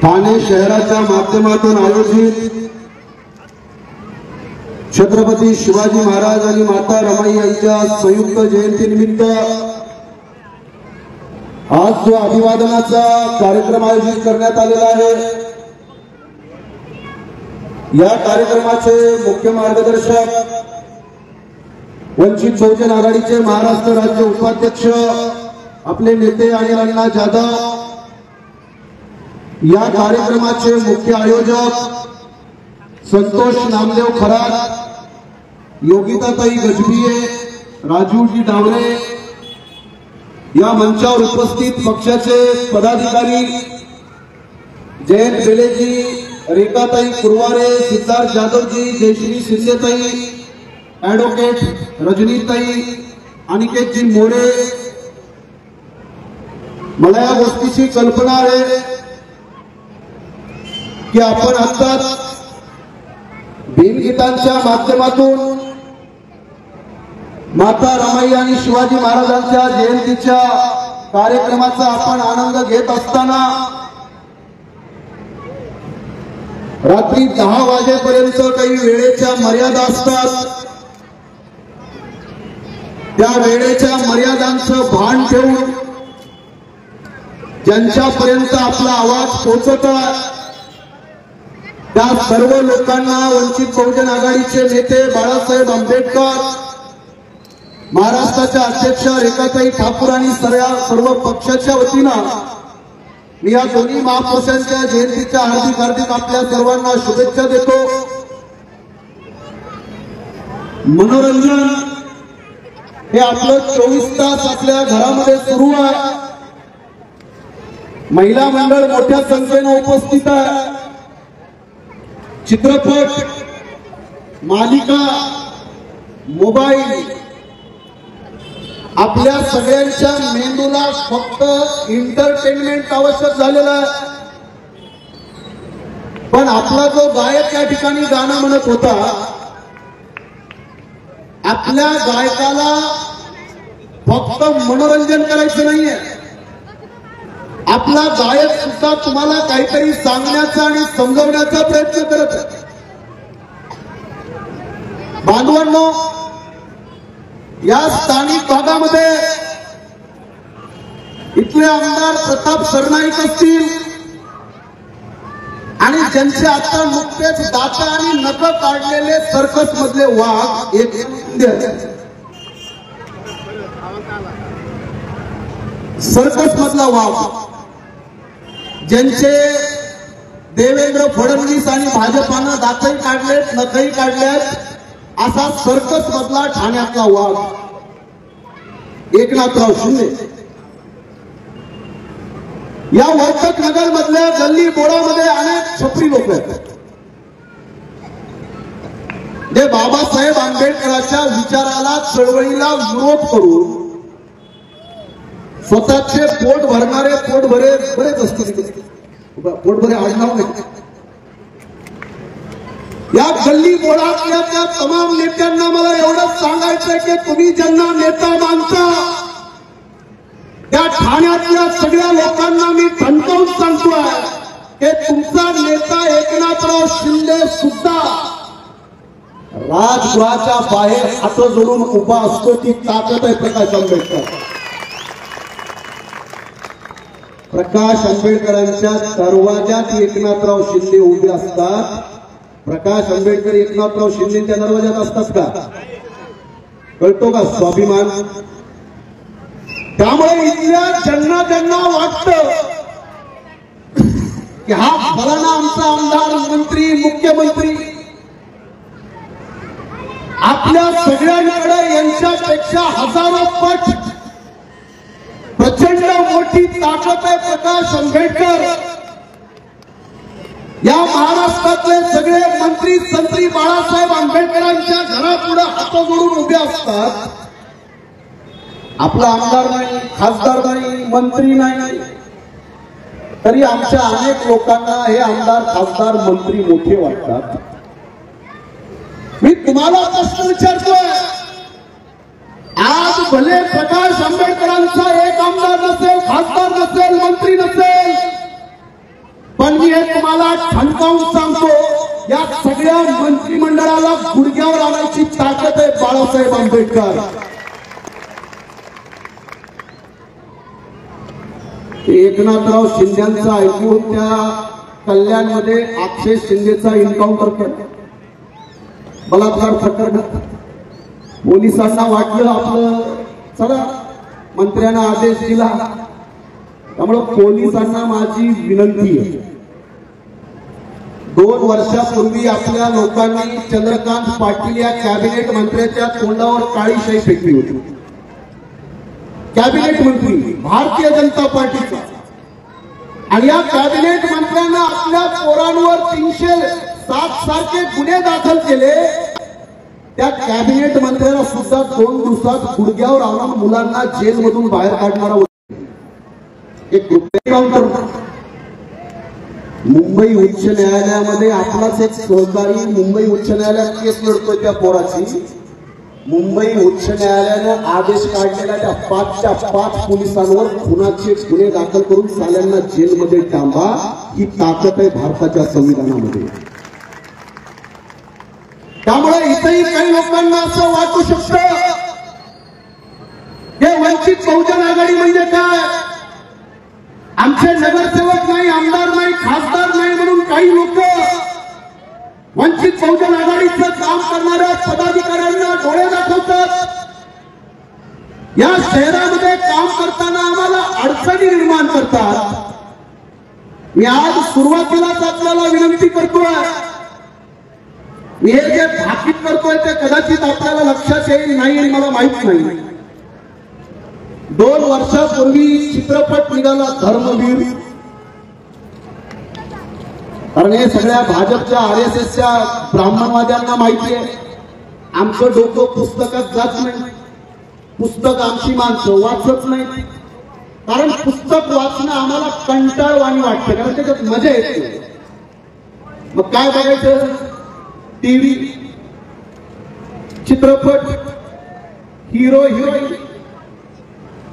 ठाणे शहराच्या माध्यमातून आयोजित छत्रपती शिवाजी महाराज आणि माता रमाई यांच्या संयुक्त जयंतीनिमित्त आज जो अभिवादनाचा कार्यक्रम आयोजित करण्यात आलेला आहे, या कार्यक्रमाचे मुख्य मार्गदर्शक वंचित बहुजन आघाडीचे महाराष्ट्र राज्य उपाध्यक्ष आपले नेते अनिल अण्णा जाधव, या कार्यक्रमाचे मुख्य आयोजक संतोष नामदेव खरात, योगिताताई गजभिये, राजूजी डावरे, या मंचावर उपस्थित पक्षाचे पदाधिकारी जयंत बेलेजी, रेखाताई कुरवारे, सिद्धार्थ जाधवजी, जयश्री शिंदेताई, ॲडव्होकेट रजनीताई, अनिकेतजी मोरे. मला या गोष्टीची कल्पना आहे की आपण आत्ताच भीमगीतांच्या माध्यमातून माता रमाई आणि शिवाजी महाराजांच्या जयंतीच्या कार्यक्रमाचा आपण आनंद घेत असताना रात्री 10 वाजेपर्यंत काही वेळेच्या मर्यादा असतात. त्या वेळेच्या मर्यादांचं भान ठेवून ज्यांच्यापर्यंत आपला आवाज पोहोचतो त्या सर्व लोकांना वंचित बहुजन आघाडीचे नेते बाळासाहेब आंबेडकर, महाराष्ट्राच्या अध्यक्ष रेखाताई ठाकूर आणि सर्व पक्षाच्या वतीनं मी या दोन्ही महापुरुषांच्या जयंतीच्या हार्दिक आपल्या सर्वांना शुभेच्छा देतो. मनोरंजन हे आपलं 24 तास आपल्या घरामध्ये सुरू आहे. महिला मंडळ मोठ्या संख्येने उपस्थित आहे. चित्रपट, मालिका, मोबाईल आपल्या सगळ्यांच्या मेंदूला फक्त एंटरटेनमेंट आवश्यक झालेला आहे. पण आपला जो गायक या ठिकाणी गाणं म्हणत होता, आपल्या गायकाला फक्त मनोरंजन करायचं नाहीये. आपला गायक सुद्धा तुम्हाला काहीतरी सांगण्याचा आणि समजवण्याचा प्रयत्न करत आहे. बांधवांनो, या स्थानिक भागामध्ये इथले आमदार प्रताप सरनाईक असतील आणि ज्यांचे आता नुकतेच दाता आणि नख काढलेले सर्कस मधले वाघ एक सर्कस मधला वाघ, ज्यांचे देवेंद्र फडणवीस आणि भाजपानं दातही काढलेत, नखही काढलेत, असा सर्कस मधला ठाण्यातला वाघ एकनाथराव शिंदे. या वर्तक नगर मधल्या गल्ली बोळामध्ये अनेक छपरी लोक आहेत जे बाबासाहेब आंबेडकरांच्या विचाराला, चळवळीला विरोध करून स्वतःचे पोट भरणारे पोटभरे बरेच असतील, पोटभरे आडनाव नाही. या गल्ली बोळातल्या त्या तमाम नेत्यांना मला एवढंच सांगायचंय की तुम्ही ज्यांना नेता मानता त्या ठाण्यातल्या सगळ्या लोकांना मी ठणकावून सांगतोय की तुमचा नेता एकनाथराव शिंदे सुद्धा राजगृहाच्या बाहेर हात जोडून उभा असतो. ती ताकद आहे प्रकाश आंबेडकर. प्रकाश आंबेडकरांच्या दरवाजात एकनाथराव शिंदे उभे असतात. प्रकाश आंबेडकर एकनाथराव शिंदेच्या दरवाजात असतात का? कळतो का स्वाभिमान? त्यामुळे इथल्या ज्यांना ज्यांना वाटतं की हा फलाना आमचा आमदार, मंत्री, मुख्यमंत्री, आपल्या सगळ्यांकडे यांच्यापेक्षा हजारो पट प्रचंड मोठी ताकद आहे. प्रकाश आंबेडकर या महाराष्ट्रातले सगळे मंत्री संत्री बाळासाहेब आंबेडकरांच्या घरापुढे हात जोडून उभे असतात. आपला आमदार नाही, खासदार नाही, मंत्री नाही, तरी आमच्या अनेक लोकांना हे आमदार, खासदार, मंत्री मोठे वाटतात. मी तुम्हाला प्रश्न विचारतोय, आज भले प्रकाश आंबेडकरांचा एक आमदार नसेल, खासदार नसेल, मंत्री नसेल, पण मी मी एक तुम्हाला ठणकावून सांगतो, या सगळ्या मंत्रिमंडळाला गुडघ्यावर आणायची ताकद आहे बाळासाहेब आंबेडकर. एकनाथराव शिंदेचा ऐकून त्या कल्याणमध्ये अक्षय शिंदेचा एन्काउंटर केला, बलात्कार प्रकरण. पोलिसांना वाटलं आपलं चला, मंत्र्यांना आदेश दिला. त्यामुळे पोलिसांना माझी विनंती आहे, 2 वर्षापूर्वी आपल्या लोकांनी चंद्रकांत पाटील या कॅबिनेट मंत्र्याच्या तोंडावर काळी शाई फेकली होती. कॅबिनेट मंत्री भारतीय जनता पार्टीचा, आणि या कॅबिनेट मंत्र्यांना आपल्या पोरांवर 307 सारखे गुन्हे दाखल केले. त्या कॅबिनेट मंत्र्याला सुद्धा 2 दिवसात गुडघ्यावर आणून मुलांना जेलमधून बाहेर काढणारा एक एन्काउंटर. मुंबई उच्च न्यायालयामध्ये आपलाच एक सहकारी मुंबई उच्च न्यायालयात केस लढतोय त्या पोराची. मुंबई उच्च न्यायालयानं आदेश काढलेला त्या 5च्या 5 पोलिसांवर खुनाचे गुन्हे दाखल करून साल्यांना जेलमध्ये टांबा. ही ताकद आहे भारताच्या संविधानामध्ये. त्यामुळे इथेही काही लोकांना असं वाटू शकतं हे वंचित बहुजन आघाडी म्हणजे काय, आमचे नगरसेवक नाही, आमदार नाही, खासदार नाही म्हणून काही लोक वंचित बहुजन आघाडीचं काम करणाऱ्या पदाधिकाऱ्यांना डोळे दाखवतात. या शहरामध्ये काम करताना आम्हाला अडचणी निर्माण करतात. मी आज सुरुवातीलाच आपल्याला विनंती करतोय, मी हे जे भाकीत करतोय ते कदाचित आपल्याला लक्षात येईल नाही, मला माहित नाही. 2 वर्षापूर्वी चित्रपट निघाला धर्मवीर. कारण हे सगळ्या भाजपच्या RSSच्या ब्राह्मणवाद्यांना माहिती आहे आमचं डोकं पुस्तकात जात नाही, पुस्तक आमची माणसं वाचत नाही. कारण पुस्तक वाचणं आम्हाला कंटाळवाणी वाटतं, कारण त्याच्यात मजा येते. मग काय बघायचं, टीव्ही, चित्रपट, हिरो हिरोईन,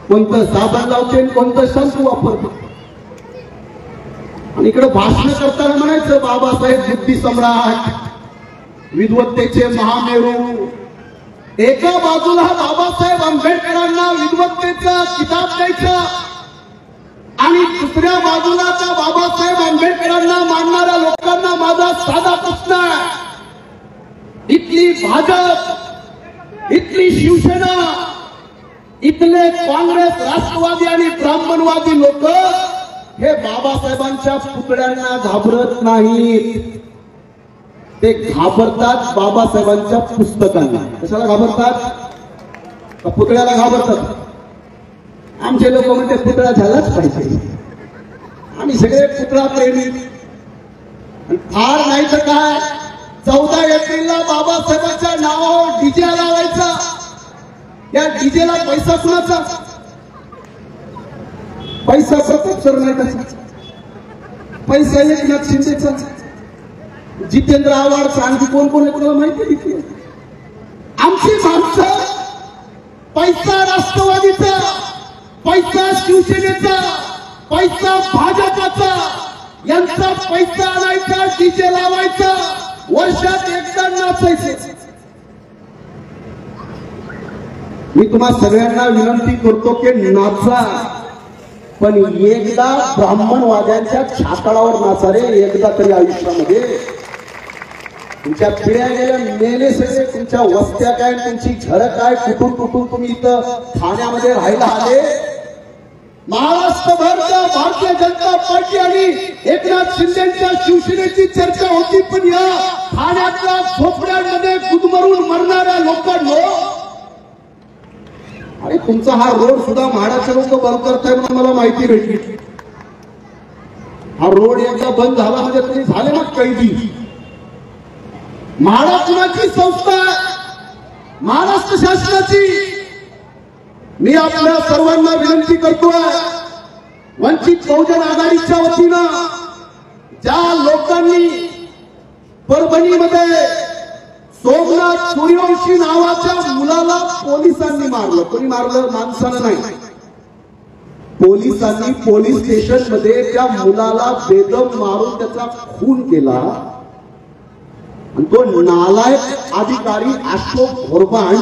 कोणतं साबण लावते कोणतं शॅम्पू वापरतो. आणि इकडे भाषण करताना म्हणायचं बाबासाहेब बुद्धी सम्राट, विद्वत्तेचे महामेरू. एका बाजूला बाबासाहेब आंबेडकरांना विद्वत्तेचा किताब द्यायचा, आणि दुसऱ्या बाजूला त्या बाबासाहेब आंबेडकरांना मानणाऱ्या लोकांना माझा साधा प्रश्न आहे, इथली भाजप, इथली शिवसेना, इथले काँग्रेस, राष्ट्रवादी आणि ब्राह्मणवादी लोक हे बाबासाहेबांच्या पुतळ्यांना घाबरत नाहीत, ते घाबरतात बाबासाहेबांच्या पुस्तकांना. कशाला घाबरतात? पुतळ्याला घाबरतात. आमचे लोक म्हणते पुतळा झालाच पाहिजे, आम्ही सगळे पुतळा प्रेमी. फार नाही तर काय, 14 एप्रिलला बाबासाहेबांच्या नावावर डीजे लावायचा. या डीजेला पैसा कुणाचा? पैसा प्रताप सरनाईकाचा, पैसा एकनाथ शिंदेचा, जितेंद्र आव्हाडचा, आणखी कोण कोण आहे माहिती आहे? आमची माणसं पैसा राष्ट्रवादीचा, पैसा शिवसेनेचा, पैसा भाजपाचा, यांचा पैसा आणायचा, डीजे लावायचा, वर्षात एकदा नाचायचे. मी तुम्हा सगळ्यांना विनंती करतो की नाचा, पण एकदा ब्राह्मणवाद्यांच्या छाताळावर नाचा रे, एकदा तरी आयुष्यामध्ये. तुमच्या पिढ्या गेल्या मेले सगळे, तुमच्या वस्त्या काय, तुमची घरं काय, कुठून कुठून तुम्ही इथं ठाण्यामध्ये राहायला आले. महाराष्ट्रभरच्या भारतीय जनता पार्टी आणि एकनाथ शिंदेच्या शिवसेनेची चर्चा होती, पण या ठाण्यातल्या झोपड्यांमध्ये गुदमरून मरणाऱ्या लोकांना, आणि तुमचा हा रोड सुद्धा म्हाडाचे लोक बंद करताय म्हणून मला माहिती भेटली. हा रोड एकदा बंद झाला म्हणजे तुम्ही झाले मग कैदी. म्हाडा कुणाची संस्था? महाराष्ट्र शासनाची. मी आपल्या सर्वांना विनंती करतोय, वंचित बहुजन आघाडीच्या वतीनं ज्या लोकांनी परभणीमध्ये सोमनाथ सूर्यवंशी नावाच्या मुलाला पोलिसांनी मारलं, कोणी मारलं? माणसानं नाही, पोलिसांनी पोलीस स्टेशन मध्ये त्या मुलाला बेदम मारून त्याचा खून केला आणि तो नालायक अधिकारी अशोक घोरबांड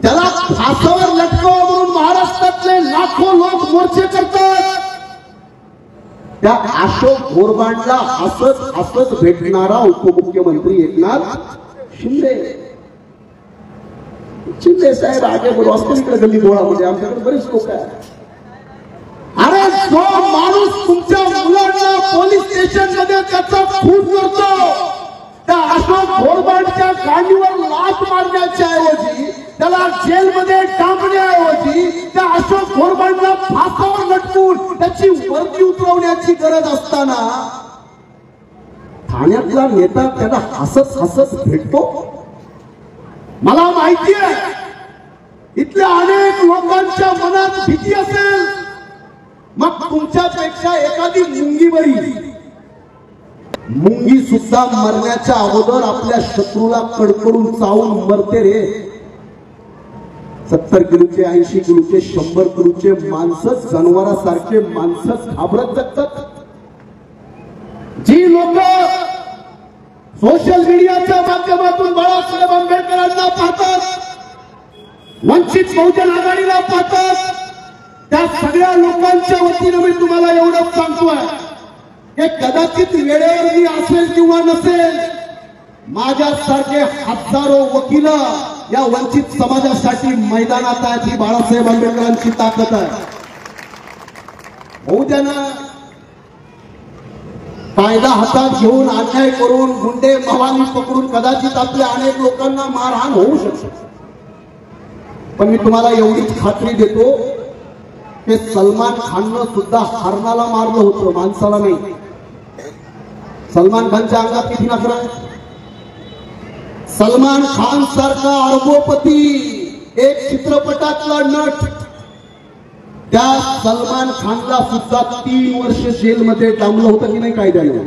त्याला फासावर लटकवा म्हणून महाराष्ट्रातले लाखो लोक मोर्चे करतात. त्या अशोक घोरबांडला हसत भेटणारा उपमुख्यमंत्री एकनाथ शिंदे साहेब आगे बोलू असतो इकडे गल्ली बोळामध्ये आमच्याकडे बरेच लोक आहेत. अरे जो माणूस तुमच्या मुलांना पोलीस स्टेशन मध्ये त्याचा खून करतो त्या अशोक घोरबांडच्या गांडीवर लाथ मारण्याच्या ऐवजी त्याला जेलमध्ये टाकण्याऐवजी त्या अशोक घोरबांडला फासावर लटकून त्याची वर्दी उतरवण्याची गरज असताना ठाण्यातला नेता त्याला हसत भेटतो. मला माहिती आहे इथल्या अनेक लोकांच्या मनात भीती असेल. मग तुमच्यापेक्षा एखादी मुंगी सुद्धा मरण्याच्या अगोदर आपल्या शत्रूला कडकडून चावून मरते रे. 70 किलोचे 80 किलोचे 100 किलोचे माणसंच जनावरासारखे माणसंच घाबरत जगतात. जी लोक सोशल मीडियाच्या माध्यमातून बाळासाहेब आंबेडकरांना पाहतात, वंचित बहुजन आघाडीला पाहतात, त्या सगळ्या लोकांच्या वतीनं मी तुम्हाला एवढंच सांगतोय की कदाचित वेळेवर मी असेल किंवा नसेल, माझ्यासारखे हजारो वकील या वंचित समाजासाठी मैदानात आहेत. ही बाळासाहेब आंबेडकरांची ताकद आहे. होऊ द्या ना. कायदा हातात घेऊन अन्याय करून गुंडे मवाली पकडून कदाचित आपल्या अनेक लोकांना मारहाण होऊ शकते. पण मी तुम्हाला एवढीच खात्री देतो की सलमान खाननं सुद्धा हरणाला मारलं होतं, माणसाला नाही. सलमान खानच्या अंगात किती नखरा आहे. सलमान खान सारखा अरबोपती एक चित्रपटातला नट, त्या सलमान खानला सुद्धा 3 वर्ष जेलमध्ये डांबलं होतं की नाही कायद्याने?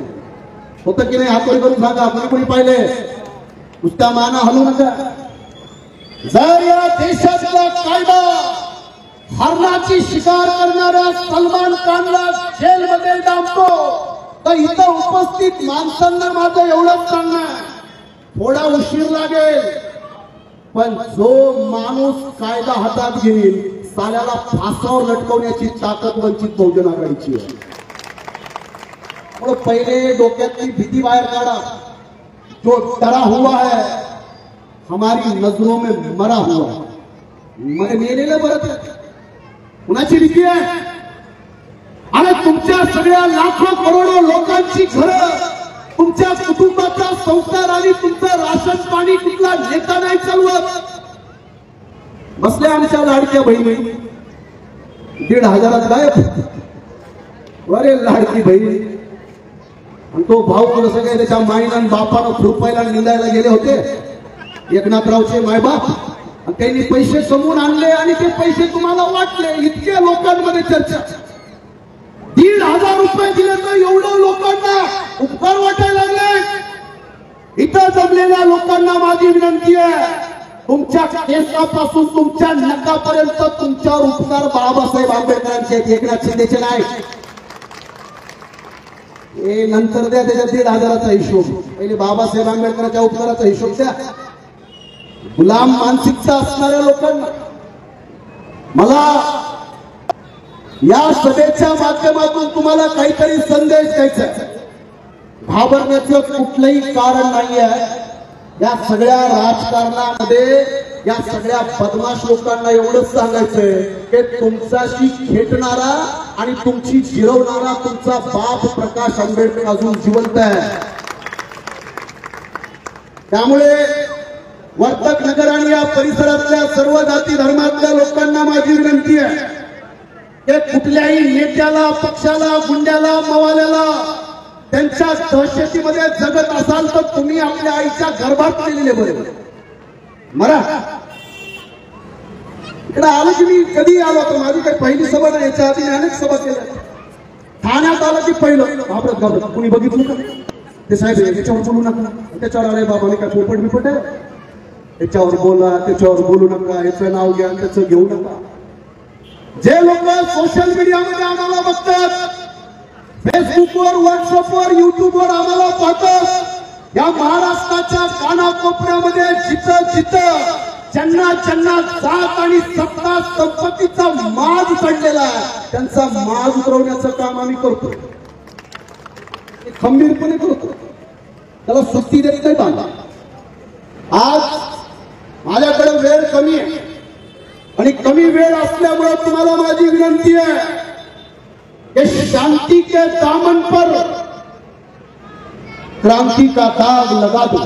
होतं की नाही? हात वर करून सांगा. कोणी पाहिले? नुसत्या माना हलू नका. जर या देशातला कायदा हरणाची शिकार करणाऱ्या सलमान खानला जेलमध्ये डांबतो तर इथं उपस्थित माणसांना माझं एवढंच सांगणं आहे, थोडा उशीर लागेल पण जो माणूस कायदा हातात घेईल साल्याला फासावर लटकवण्याची ताकद वंचित बहुजन आघाडीची आहे. म्हणून पहिले डोक्यातली भीती बाहेर काढा. जो डरा हुआ है हमारी नजरों में मरा हुआ है. मेलेलं बरं कुणाची भीती आहे? आणि तुमच्या सगळ्या लाखो करोडो लोकांची घरं, तुमच्या कुटुंबाचा संसार आणि तुमचं राशन पाणी कुठला नेता नाही चालवत. बसल्या आमच्या लाडक्या बहिणी 1,500 गायब. अरे लाडकी बहीण आणि तो भाऊ कसं काय त्याच्या माईनं आणि बापानं खुरपायला निंदायला गेले होते एकनाथरावचे मायबाप, आणि त्यांनी पैसे समोर आणले आणि ते पैसे तुम्हाला वाटले. इतक्या लोकांमध्ये चर्चा. 1,500 रुपये दिले तर एवढं लोकांना उपकार वाटायला लागले. इथं जमलेल्या लोकांना माझी विनंती आहे, तुमच्या केसापासून तुमच्या नकापर्यंत तुमच्यावर उपकार बाबासाहेब आंबेडकरांचे आहेत, एकनाथ शिंदेचे नाही. हे नंतर द्या त्याच्या 1,500चा हिशोब. पहिले बाबासाहेब आंबेडकरांच्या उपकाराचा हिशोब द्या. गुलाम मानसिकता असणाऱ्या लोकांना मला या सभेच्या माध्यमातून तुम्हाला काहीतरी संदेश द्यायचा आहे. घाबरण्याचं कुठलंही कारण नाही आहे. या सगळ्या राजकारणामध्ये या सगळ्या बदमाश लोकांना एवढंच सांगायचंय की तुमच्याशी खेटणारा आणि तुमची जिरवणारा तुमचा बाप प्रकाश आंबेडकर अजून जिवंत आहे. त्यामुळे वर्तक नगर आणि या परिसरातल्या सर्व जाती धर्मातल्या लोकांना माझी विनंती आहे की कुठल्याही नेत्याला, पक्षाला, गुंड्याला, मवाल्याला त्यांच्या दहशतीमध्ये जगत असाल तर तुम्ही आपल्या आईच्या गर्भात केलेले बरे. मरा. इकडे आलो की मी कधी आलो तर माझी काही पहिली सभा नाही, याच्या आधी अनेक सभा केल्या. ठाण्यात आलं की पहिलं घाबरत कुणी बघितलं का ते साहेब याच्यावर बोलू नका, त्याच्यावर आले बाबाने काय पोपट बिपट आहे, त्याच्यावर बोला, त्याच्यावर बोलू नका, याचं नाव घ्या, त्याचं घेऊ नका. जे लोक सोशल मीडियामध्ये आम्हाला बघतात, फेसबुकवर, व्हॉट्सअपवर, युट्यूबवर आम्हाला पाहतात, या महाराष्ट्राच्या कानाकोपऱ्यामध्ये जिथं जिथं ज्यांना ज्यांना जात आणि सत्ता संपत्तीचा माज चढलेला आहे, त्यांचा माज उतरवण्याचं काम आम्ही करतो, खंबीरपणे करतो, त्याला सुट्टी देत नाही बांधा. आज माझ्याकडे वेळ कमी आहे आणि कमी वेळ असल्यामुळे तुम्हाला माझी विनंती आहे कि शांति के दामन पर क्रांति का दाग लगा दो.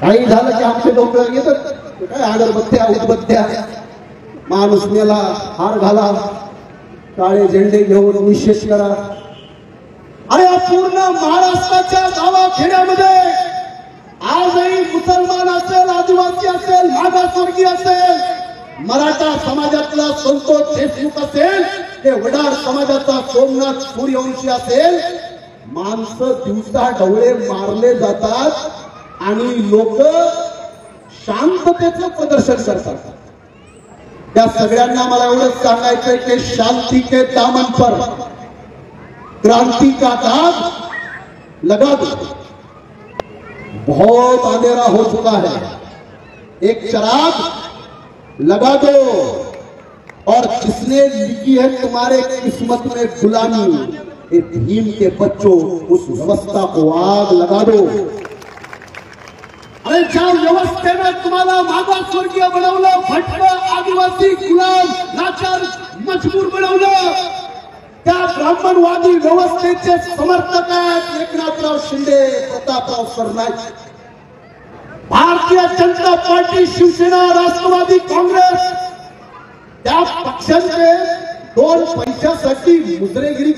काही झालं की आमचे लोक येतात, काय अगरबत्त्या उदबत्त्या, माणूस मेला हार घाला, काळे झेंडे घेऊन निषेध करा. अरे पूर्ण महाराष्ट्राच्या गावाखेड्यामध्ये आजही मुसलमान असेल, आदिवासी असेल, मागासवर्गीय असेल, मराठा समाजातला संतोष देशमुख असेल, ते वडार समाजाचा सोमनाथ सूर्यवंशी असेल, माणसं दिवसा ढवळे मारले जातात आणि लोक शांततेचं प्रदर्शन करतात. त्या सगळ्यांना मला एवढंच सांगायचंय की शांति के दामन पर क्रांति का दाग लगा दो. बहुत अंधेरा हो चुका है, एक चिराग लगा दो और जिसने लिखी है तुम्हारे किस्मत में गुलामी, ये भीम के बच्चों, उस व्यवस्था को आग लगा दो. अरे ज्या व्यवस्थेनं तुम्हाला मागासवर्गीय बनवलं, भटकं, आदिवासी, गुलाम, लाचार, मजबूर बनवलं, त्या ब्राह्मणवादी व्यवस्थेचे समर्थक आहेत एकनाथराव शिंदे, प्रतापराव सरनाईक. भारतीय जनता पार्टी, शिवसेना, राष्ट्रवादी काँग्रेस, त्या पक्षांचे दोन पैशासाठी मुजरेगिरी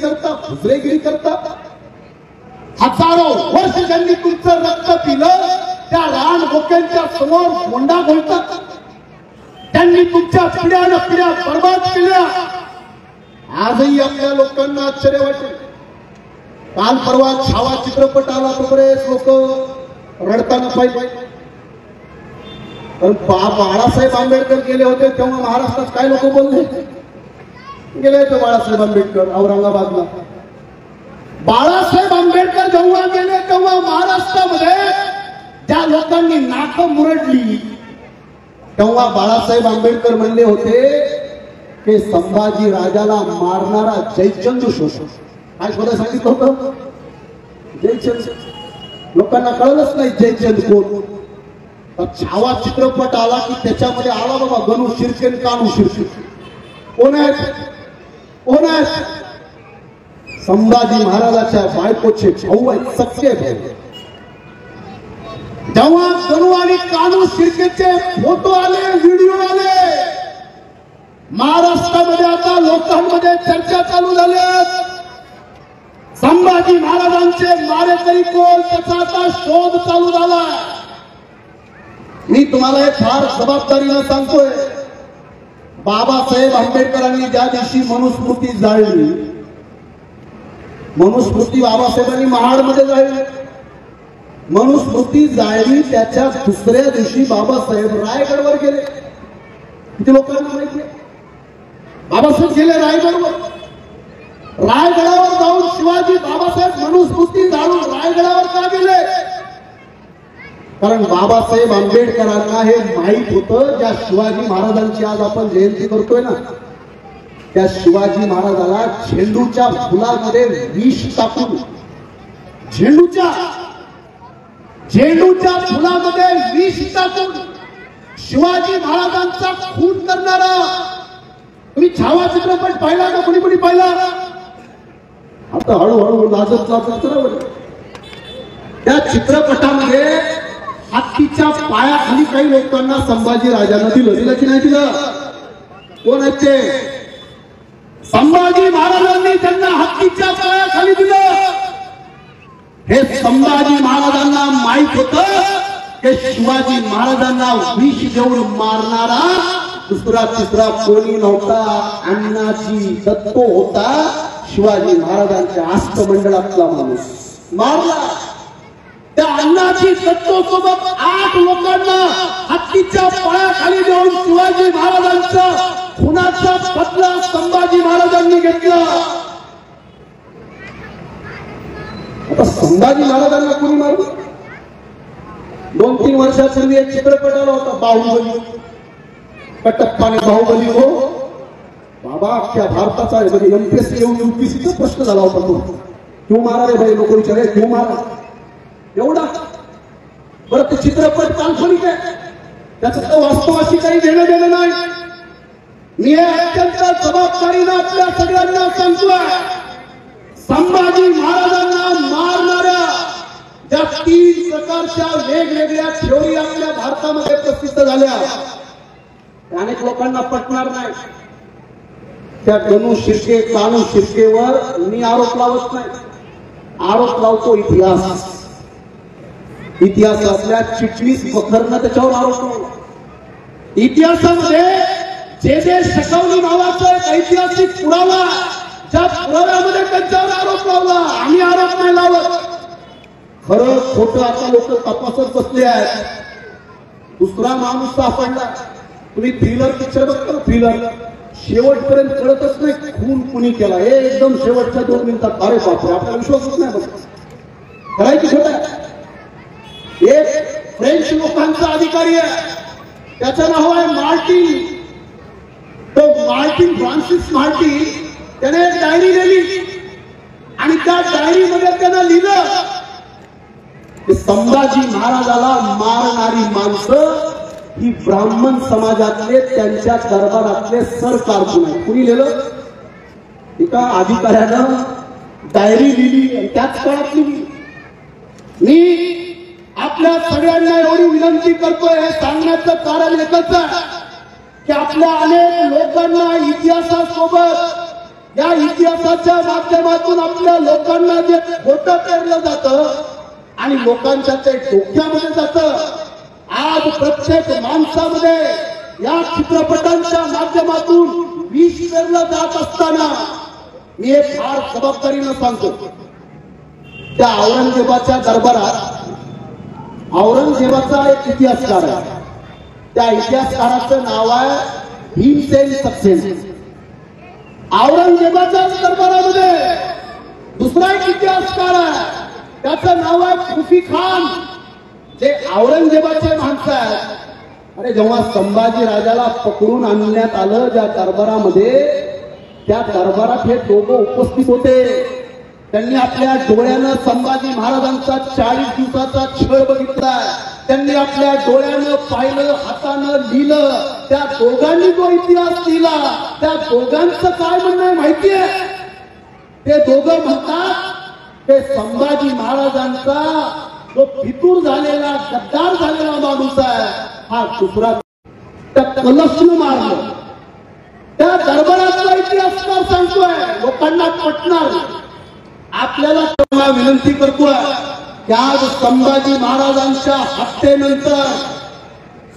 करतात. हजारो वर्ष ज्यांनी तुमचं रक्त पिलं, त्या लहान लोकांच्या समोर मोंडा घोलतात. त्यांनी तुमच्या पिढ्यान पिढ्या बर्बाद केल्या. आजही आपल्या लोकांना आश्चर्य वाटेल. काल परवा छावा चित्रपट आला, तो बरेच लोक रडताना पाहिजे. पण बाळासाहेब आंबेडकर गेले होते तेव्हा महाराष्ट्रात काय लोक बोलले, गेले होते बाळासाहेब आंबेडकर औरंगाबादला. बाळासाहेब आंबेडकर जेव्हा गेले तेव्हा महाराष्ट्रामध्ये ज्या लोकांनी नाकं मुरडली, तेव्हा बाळासाहेब आंबेडकर म्हणले होते की संभाजी राजाला मारणारा जयचंद शोषक. काय शोधा सांगितलं होतं? जयचंद. लोकांना कळलंच नाही जयचंद कोण. छावा चित्रपट आला की त्याच्यामध्ये आला बाबा गणू शिर्के, कानू शिर्के. कोण आहेत? संभाजी महाराजाच्या बायकोचे भाऊ आहेत, सख्खे भाऊ. जेव्हा गणू आणि कानू शिर्केचे फोटो आले, व्हिडिओ आले, महाराष्ट्रामध्ये आता लोकांमध्ये चर्चा चालू झाल्या. संभाजी महाराजांचे मारेकरी कोण, त्याचा आता शोध चालू झाला. मी तुम्हाला हे फार जबाबदारीनं सांगतोय. बाबासाहेब आंबेडकरांनी ज्या दिवशी मनुस्मृती जाळली, मनुस्मृती बाबासाहेबांनी महाडमध्ये जाळली, मनुस्मृती जाळली त्याच्या दुसऱ्या दिवशी बाबासाहेब रायगडवर गेले. किती लोकांना माहिती आहे? बाबासाहेब गेले रायगडवर. रायगडावर जाऊन शिवाजी बाबासाहेब मनुस्मृती जाळून रायगडावर का गेले? कारण बाबासाहेब आंबेडकरांना हे माहीत होतं, ज्या शिवाजी महाराजांची आज आपण जयंती करतोय ना, त्या शिवाजी महाराजाला झेंडूच्या फुलामध्ये विष टाकून, झेंडूच्या फुलामध्ये विष टाकून शिवाजी महाराजांचा खून करणारा. तुम्ही छावा चित्रपट पाहिला का? कुणी पाहिला? आता हळूहळू लाजत त्या चित्रपटामध्ये हत्तीच्या पायाखाली काही लोकांना संभाजी राजांना दिलं की नाही दिलं? कोण आहेत ते? संभाजी महाराजांनी त्यांना हत्तीच्या पायाखाली दिलं. हे संभाजी महाराजांना माहित होतं की शिवाजी महाराजांना विष देऊन मारणारा दुसरा तिसरा कोणी नव्हता, अण्णाजी दत्तो होता. शिवाजी महाराजांच्या अष्टमंडळातला माणूस मारला. त्या अण्णाजी दत्तो सोबत 8 लोकांना हत्तीच्या पायाखाली देऊन शिवाजी महाराजांचा खुनाचा बदला संभाजी महाराजांनी घेतला. आता संभाजी महाराजांना कुणी मारलं? 2-3 वर्षापूर्वी एक चित्रपट आला होता बाहुबली. कटप्पाने बाहुबली हो बाबा अख्ख्या भारताचा म्हणजे एमपीएससी येऊन यूपीसीचा प्रश्न झाला होता तो. क्यों मारा रे भाई? लोक विचारे क्यों मारा एवढा. बरं ते चित्रपट काल्पनिक आहे, त्याचं तर वास्तवाशी काही घेणं देणं नाही. मी हे अत्यंत जबाबदारीनं आपल्या सगळ्यांना सांगतोय, संभाजी महाराजांना मारणाऱ्या ज्या 3 प्रकारच्या वेगवेगळ्या थेओरी आपल्या भारतामध्ये प्रसिद्ध झाल्या, अनेक लोकांना पटणार नाही. त्या गणू शिर्के कानू शिर्केवर मी आरोप लावत नाही, आरोप लावतो इतिहास. इतिहासातल्या चिटणीस बखरनं त्याच्यावर आरोप लावला. इतिहासामध्ये जे शकवली नावाचा एक ऐतिहासिक पुरावा, ज्या पुराव्यामध्ये त्यांच्यावर आरोप लावला. आम्ही आरोप नाही लावत. खरं खोटं आता लोक तपासत बसले आहेत. दुसरा माणूस सापडला. तुम्ही थ्रिलर पिक्चर बघता, थ्रिलर शेवटपर्यंत कळतच नाही खून कुणी केला. हे एकदम शेवटच्या 2 मिनिटात अरे बापरे, आपल्याला विश्वासच नाही बघ करायची खोट आहे. एक फ्रेंच लोकांचा अधिकारी आहे, त्याचं नाव आहे मार्टिन. तो मार्टिन फ्रान्सिस मार्टिन, त्याने एक डायरी लिहिली आणि त्या डायरीमध्ये त्यानं लिहिलं की संभाजी महाराजाला मारणारी माणसं ही ब्राह्मण समाजातले त्यांच्या दरबारातले सरकारकून आहे. कुणी लिहिलं? एका अधिकाऱ्यानं डायरी लिहिली आणि त्याच काळात लिहिली. मी आपल्या सगळ्यांना एवढी विनंती करतोय, हे सांगण्याचं कारण एकच आहे की आपल्या अनेक लोकांना इतिहासासोबत, या इतिहासाच्या माध्यमातून आपल्या लोकांना जे खोटं पेरलं जातं आणि लोकांच्या ते डोक्यामध्ये जातं, आज प्रत्येक माणसामध्ये या चित्रपटांच्या माध्यमातून विष पेरलं जात असताना मी हे फार जबाबदारीनं सांगतो. त्या औरंगजेबाच्या दरबारात औरंगजेबाचा एक इतिहासकार आहे. त्या इतिहासकाराचं नाव आहे भीमसेन सक्सेना. औरंगजेबाच्या दरबारामध्ये दुसरा एक इतिहासकार आहे, त्याचं नाव आहे खुफी खान. जे औरंगजेबाचे माणसं आहेत. अरे जेव्हा संभाजी राजाला पकडून आणण्यात आलं ज्या दरबारामध्ये, त्या दरबारात हे दोघं उपस्थित होते. त्यांनी आपल्या डोळ्यानं संभाजी महाराजांचा 40 दिवसाचा छळ बघितला. त्यांनी आपल्या डोळ्यानं पाहिलं, हातानं लिहिलं. त्या दोघांनी जो इतिहास लिहिला, त्या दोघांचं काय म्हणणं आहे माहितीये? ते दोघं म्हणतात ते संभाजी महाराजांचा जो फितूर झालेला, गद्दार झालेला माणूस आहे, हा दुसरा त्या कलशनं मारलं. त्या दरबारातला इतिहासकार सांगतोय, लोकांना पटणार. आपल्याला तेव्हा विनंती करतोय की आज संभाजी महाराजांच्या हत्येनंतर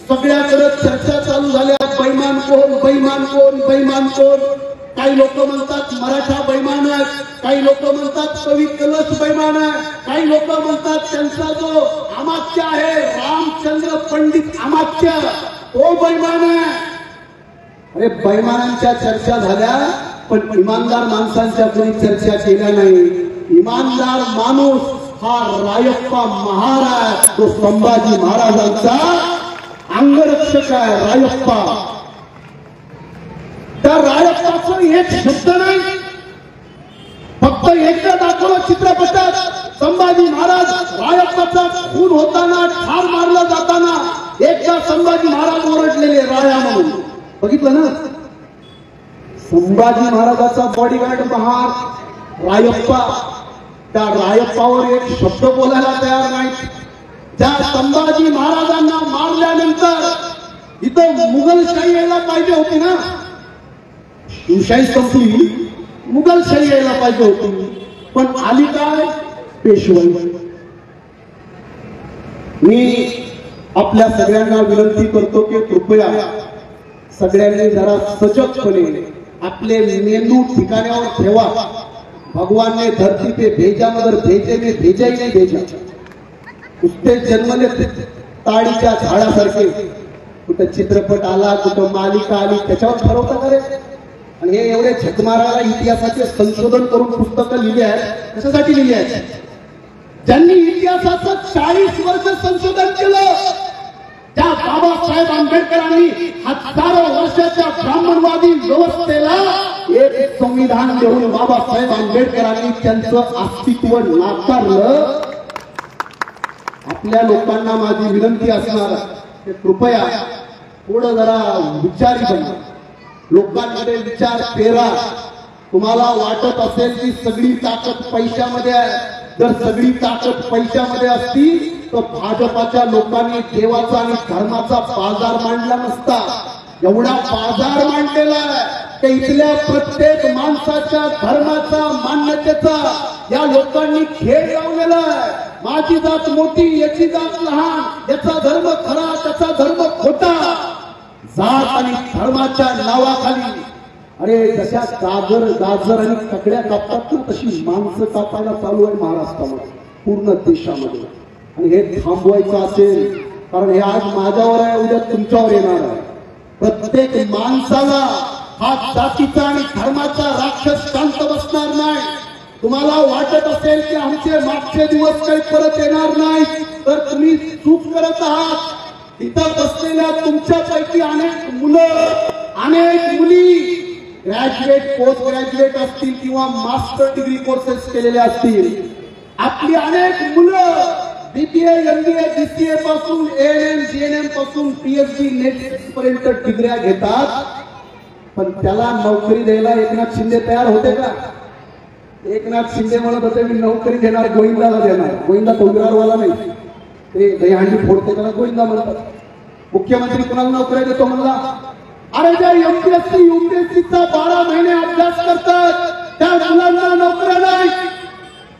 सगळ्याकडे चर्चा चालू झाल्या, बैमान कोण, बैमान कोण, बैमान कोण. काही लोक म्हणतात मराठा बैमान आहे, काही लोक म्हणतात कवी कलश बैमान आहे, काही लोक म्हणतात त्यांचा जो अमात्य आहे रामचंद्र पंडित अमात्य, तो बैमान आहे. अरे बैमानांच्या चर्चा झाल्या, पण इमानदार माणसांच्या कोणी चर्चा केल्या नाही. इमानदार माणूस हा रायप्पा महार आहे, तो संभाजी महाराजांचा अंगरक्षक आहे. रायप्पा, त्या रायप्पाचं एक शब्द नाही, फक्त एकदा दाखवलं चित्रपटात संभाजी महाराज रायप्पाचा खून होताना, ठार मारला जाताना एकदा संभाजी महाराज ओरडलेले राया म्हणून, बघितलं ना? संभाजी महाराजाचा बॉडीगार्ड महार रायप्पा, त्या रायप्पावर एक शब्द बोलायला तयार नाही. त्या संभाजी महाराजांना मारल्यानंतर इथं मुघलशाही यायला पाहिजे होती ना, शिवशाही संपली, मुघलशाही यायला पाहिजे होती, पण आली काय? पेशवाई. मी आपल्या सगळ्यांना विनंती करतो की कृपया सगळ्यांनी जरा सजगपणे आपले मेंदू ठिकाणावर ठेवा. भगवान ने धरती पे भेजा मगर भेजे में भेजा ही नहीं भेजा. उसने जन्मले ताड़ीच्या झाडासारखे, कुठं चित्रपट आला, कुठं मालिका आली, त्याच्यावर ठरवता का रे? आणि हे एवढे झकमाराला इतिहासाचे संशोधन करून पुस्तकं लिहिली आहेत, कशासाठी लिहिली आहेत? ज्यांनी इतिहासाचं 40 वर्ष संशोधन केलं, त्या बाबासाहेब आंबेडकरांनी हजारो वर्षाच्या ब्राह्मणवादी व्यवस्थेला एक संविधान देऊन बाबासाहेब आंबेडकरांनी त्यांचं अस्तित्व नाकारलं. आपल्या लोकांना माझी विनंती असणार की कृपया थोडं जरा विचारी बना, लोकांमध्ये विचार पेरा. तुम्हाला वाटत असेल की सगळी ताकद पैशामध्ये आहे, जर सगळी ताकद पैशामध्ये असती तर भाजपाच्या लोकांनी देवाचा आणि धर्माचा बाजार मांडला नसता. एवढा बाजार मांडलेला आहे की इथल्या प्रत्येक माणसाच्या धर्माचा, मान्यतेचा या लोकांनी खेळ लावलेला आहे. माझी जात मोठी, याची जात लहान, याचा धर्म खरा, त्याचा धर्म खोटा. जात आणि धर्माच्या नावाखाली अरे जशा गाजर आणि ककड्या कापतात ना, तशी माणसं कापायला चालू आहे महाराष्ट्रामध्ये, पूर्ण देशामध्ये. आणि हे थांबवायचं असेल, कारण हे आज माझ्यावर आहे, उद्या तुमच्यावर येणार आहे. प्रत्येक माणसाला हा जातीचा आणि धर्माचा राक्षस शांत बसणार नाही. तुम्हाला वाटत असेल की आमचे मागचे दिवस काही परत येणार नाही, तर तुम्ही चूक करत आहात. इथं बसलेल्या तुमच्यापैकी अनेक मुलं, अनेक मुली ग्रॅज्युएट, पोस्ट ग्रॅज्युएट असतील किंवा मास्टर डिग्री कोर्सेस केलेले असतील. आपली अनेक मुलं बीबीए, एमबीए, बीसीए पासून एएनएम, जीएनएम पासून पीएचडी, नेट पर्यंत डिग्र्या घेतात. पण त्याला नोकरी द्यायला एकनाथ शिंदे तयार होते का? एकनाथ शिंदे म्हणत होते मी नोकरी देणार, गोविंदाला देणार. गोविंदा तोंडरावाला नाही, ते दहीहंडी फोडते त्याला गोविंदा म्हणतात. मुख्यमंत्री कुणाला नोकऱ्या देतो म्हणला? अरे ज्या एमपीएससी, यूपीएससीचा 12 महिने अभ्यास करतात त्या मुलांना नोकऱ्या नाही.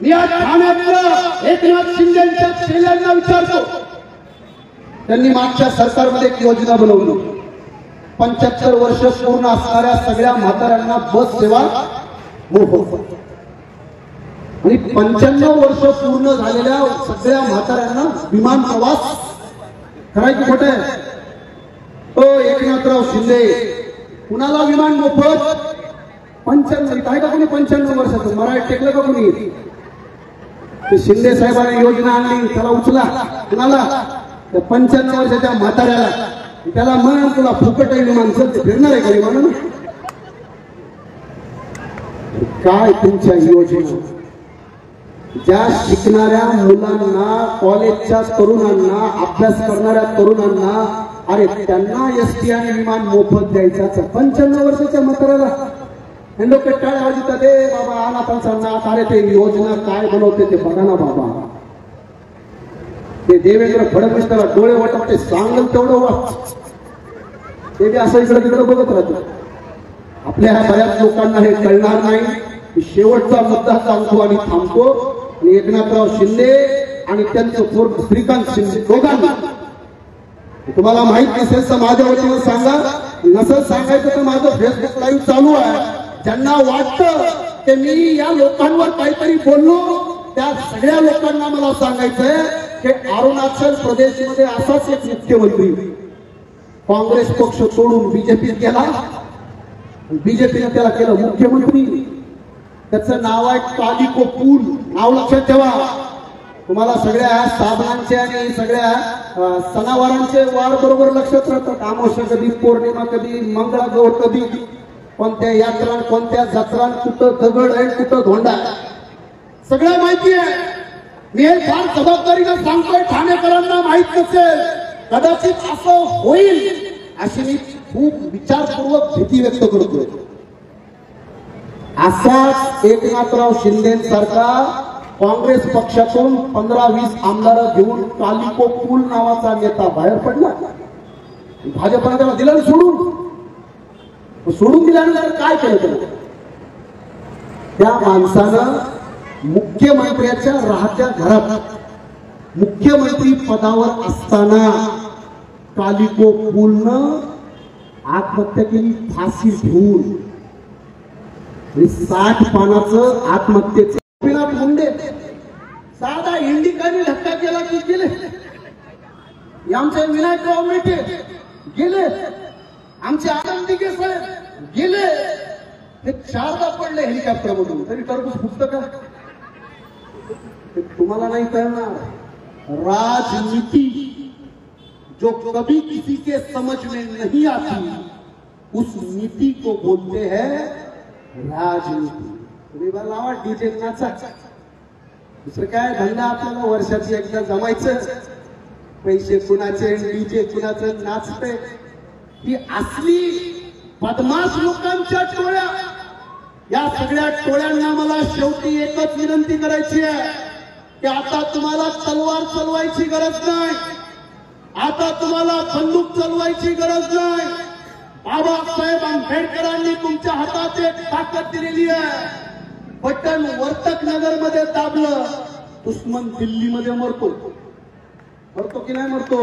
मी आज ठाण्यातल्या एकनाथ शिंदेच्या चेल्यांना विचारतो, त्यांनी मागच्या सरकारमध्ये एक योजना बनवली. 75 वर्ष पूर्ण असणाऱ्या सगळ्या म्हाताऱ्यांना बस सेवा मोफत, आणि 95 वर्ष पूर्ण झालेल्या सगळ्या म्हाताऱ्यांना विमान प्रवास करायची. खोटे तो एकनाथराव शिंदे कुणाला विमान मोफत? 95 आहे का कोणी 95 वर्षाचं? मराठी टेकलं का कोणी? ते शिंदे साहेबांनी योजना आणली, त्याला उचला. कुणाला? त्या 95 वर्षाच्या म्हाताऱ्याला. त्याला म्हण तुला फुकट आहे विमान, चल ते फिरणार आहे का विमान? काय तुमच्या योजना? ज्या शिकणाऱ्या मुलांना, कॉलेजच्या तरुणांना, अभ्यास करणाऱ्या तरुणांना, अरे त्यांना एसटी आणि विमान मोफत द्यायचा. 95 वर्षाच्या म्हाताऱ्याला लोक टाळ्या वाजवतात. बाबा अनाथांना अरे ते योजना काय बनवते ते बघा ना बाबा. ते देवेंद्र फडणवीस त्याला डोळे वाटत ते सांगल तेवढं वाच, ते असं इकडे तिकडे बघत राहतं. आपल्या बऱ्याच लोकांना हे कळणार नाही. शेवटचा मुद्दा सांगतो आणि थांबतो. एकनाथराव शिंदे आणि त्यांचं पोरग श्रीकांत शिंदे दोघांना तुम्हाला माहित नसेल तर माझ्या वतीनं सांगा, नसेल सांगायचं तर माझं फेसबुक लाईव्ह चालू आहे. ज्यांना वाटतं की मी या लोकांवर काहीतरी बोललो, त्या सगळ्या लोकांना मला सांगायचंय की अरुणाचल प्रदेशमध्ये असाच एक मुख्यमंत्री काँग्रेस पक्ष सोडून बीजेपीत गेला, बीजेपीने त्याला केलं मुख्यमंत्री. त्याचं नाव आहे कालिको पूल. नाव लक्षात ठेवा. तुम्हाला सगळ्या साबणांचे आणि सगळ्या सणावारांचे वार बरोबर लक्षात राहतात. अमावस्या कधी, पौर्णिमा कधी, मंगळागौर कधी, कोणत्या यात्रा, कोणत्या जत्रा, कुठं दगड आहे, कुठं धोंडा, सगळं माहिती आहे. मी हे फार जबाबदारीनं सांगतोय. ठाणेकरांना माहित नसेल, कदाचित असं होईल अशी मी खूप विचारपूर्वक भीती व्यक्त करतोय. असाच एकनाथराव शिंदेसारखा काँग्रेस पक्षातून 15-20 आमदार घेऊन कालिको पूल नावाचा नेता बाहेर पडला. भाजपने त्याला दिलं सोडून दिल्यानंतर काय केलं त्याला? त्या माणसानं मुख्यमंत्र्याच्या राहत्या घरात मुख्यमंत्री पदावर असताना कालिको पूलनं आत्महत्या केली, फाशी घेऊन. 60 पानाचं आत्महत्येचं गोपीनाथ मुंडे साधा इंडिकाने धक्का केला की गेले. आमचे विनायकराव मेटे गेले, आमचे आनंदिके साहेब गेले, हे 4दा पडले हेलिकॉप्टर मधून, तरी टरबूज फुटतं का? तुम्हाला नाही कळणार। राजनीति जो कभी किसी के समझ में नहीं आती उस नीति को बोलते हैं राजनीति। तुम्ही लावा डीजे नाचा, दुसरं काय धंदा आपल्याला वर्षाची एकदा जमायचं, पैसे कुणाचे डीजे कुणाचं नाचते, ही असली बदमाश लोकांच्या टोळ्या। या सगळ्या टोळ्यांना मला शेवटी एकच विनंती करायची आहे की आता तुम्हाला तलवार चालवायची गरज नाही, आता तुम्हाला बंदूक चालवायची गरज नाही। बाबासाहेब आंबेडकरांनी तुमच्या हातात एक ताकद दिलेली आहे, बटन वर्तक नगर मध्ये दाबलं, दुश्मन दिल्लीमध्ये मरतो, मरतो की नाही मरतो?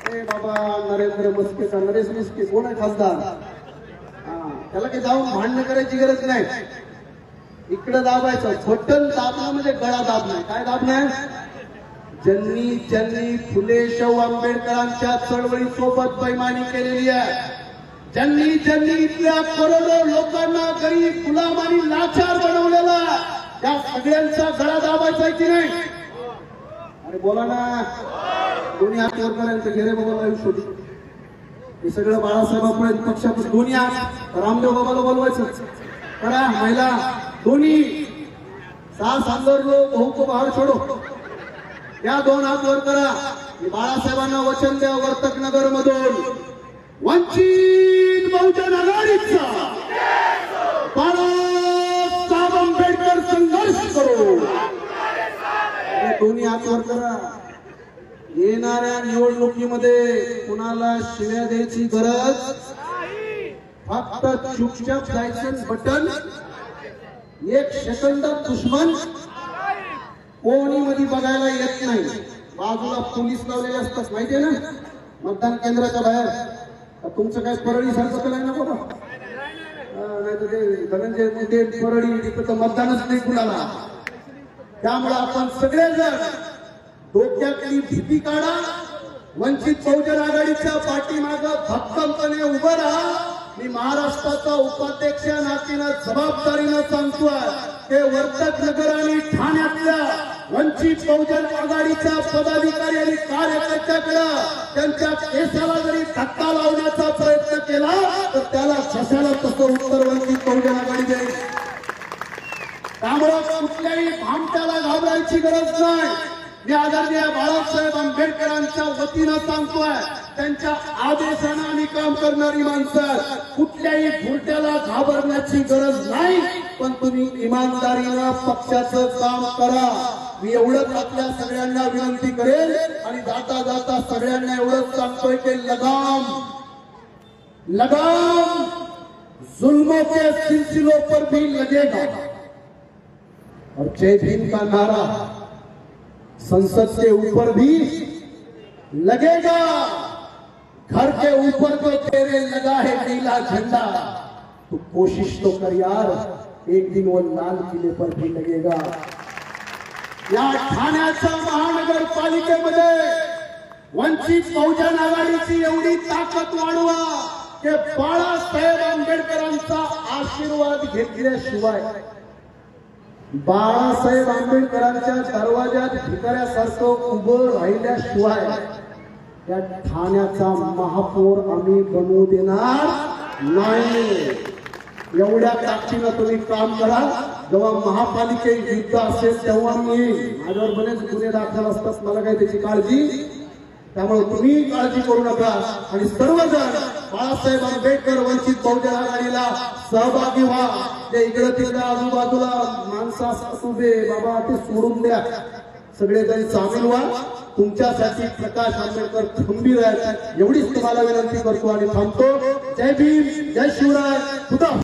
ए बाबा नरेंद्र मस्केचा, नरेश मस्के कोण आहे खासदार? त्याला काही जाऊन भांडण करायची गरज नाही, इकडे दाबायचं, बटन दाबणं म्हणजे गळा दाबणं। काय दाबणं? ज्यांनी ज्यांनी फुले शाहू आंबेडकरांच्या चळवळीसोबत बैमानी केलेली आहे, ज्यांनी ज्यांनी इथल्या करोडो लोकांना गरीब गुलाम आणि लाचार बनवलेला, त्या सगळ्यांचा गळा दाबायचा की नाही? अरे बोला ना, दोन्ही हात वर करायचं, घेरे बाबाला आयुष्य, हे सगळं बाळासाहेबांपर्यंत पक्षात दोन्ही हात, रामदेव बाबाला बोलवायचं, करा महिला दोन्ही, 6 सांदर लो बहू को बाहेर छोडो, या 2 हात वर करा। बाळासाहेबांना वचन द्या, वर्तक नगर मधून वंचित बहुजन आघाडीचा बाळासाहेब आंबेडकर संघर्ष करो, दोन्ही हात वर करा। येणाऱ्या निवडणुकीमध्ये कुणाला शिव्या द्यायची गरज, फक्त चुपचाप जायचं, बटन 1 सेकंदात दुश्मन कोणी मध्ये बघायला येत नाही, बाजूला पोलीस लावलेले असतात माहितीये ना मतदान केंद्राच्या बाहेर। तुमचं काय परळी सारखं नाही ना बाबा, नाही तर ते धनंजय मुंडे परळी तिथं तर मतदानच नाही कुणाला। त्यामुळे आपण सगळेजण डोक्यातली भीती काढा, वंचित बहुजन आघाडीच्या पाठीमागं भक्कमपणे उभं राहा। मी महाराष्ट्राचा उपाध्यक्ष नातीनं जबाबदारीनं सांगतोय ते वर्तक नगर आणि ठाण्यातल्या वंचित बहुजन आघाडीच्या पदाधिकारी आणि कार्यकर्त्याकडे त्यांच्या केसाला जरी धक्का लावण्याचा प्रयत्न केला तर त्याला कशाला तसं उत्तर वंचित बहुजन आघाडी देईल। त्यामुळे कुठल्याही भामट्याला घाबरायची गरज नाही। मी आदरणीय बाळासाहेब आंबेडकरांच्या वतीनं सांगतोय, त्यांच्या आदेशानं आम्ही काम करणारी माणसं, कुठल्याही भुरट्याला घाबरण्याची गरज नाही, पण तुम्ही इमानदारीनं पक्षाचं काम करा। मी एवढंच आपल्या सगळ्यांना विनंती करेल आणि जाता जाता सगळ्यांना एवढंच सांगतोय की लगाम लगाम जुल्मों के सिलसिलों पर भी लगेगा और जय भीम का नारा संसद के ऊपर भी लगेगा, घर के ऊपर तो तेरे लगा है नीला झंडा, तो कोशिश तो कर यार, एक दिन वो लाल किले पर भी लगेगा। या ठाण्याच्या महानगरपालिकेमध्ये वंचित बहुजन आघाडीची एवढी ताकद वाढवा की बाळासाहेब आंबेडकरांचा आशीर्वाद घेतल्याशिवाय, बाळासाहेब आंबेडकरांच्या दरवाजात भिकाऱ्यासारखं उभं राहिल्याशिवाय या ठाण्याचा महापौर आम्ही बनवू देणार नाही। एवढ्या ताकदीनं तुम्ही काम करा। जेव्हा महापालिकेत युद्ध असेल तेव्हा मी, माझ्यावर बरेच गुन्हे दाखल असतात, मला काय त्याची काळजी, त्यामुळे तुम्ही काळजी करू नका आणि सर्वजण बाळासाहेब आंबेडकर वंचित बहुजन आघाडीला सहभागी व्हा। ते इकडे तिकडे आजूबाजूला माणसं असतात उभे, बाबा ते सोडून द्या, सगळेजण सामील व्हा। तुमच्यासाठी प्रकाश आंबेडकर खंबीर आहेत एवढीच तुम्हाला विनंती करतो आणि थांबतो। जय भीम, जय शिवराय, खुदा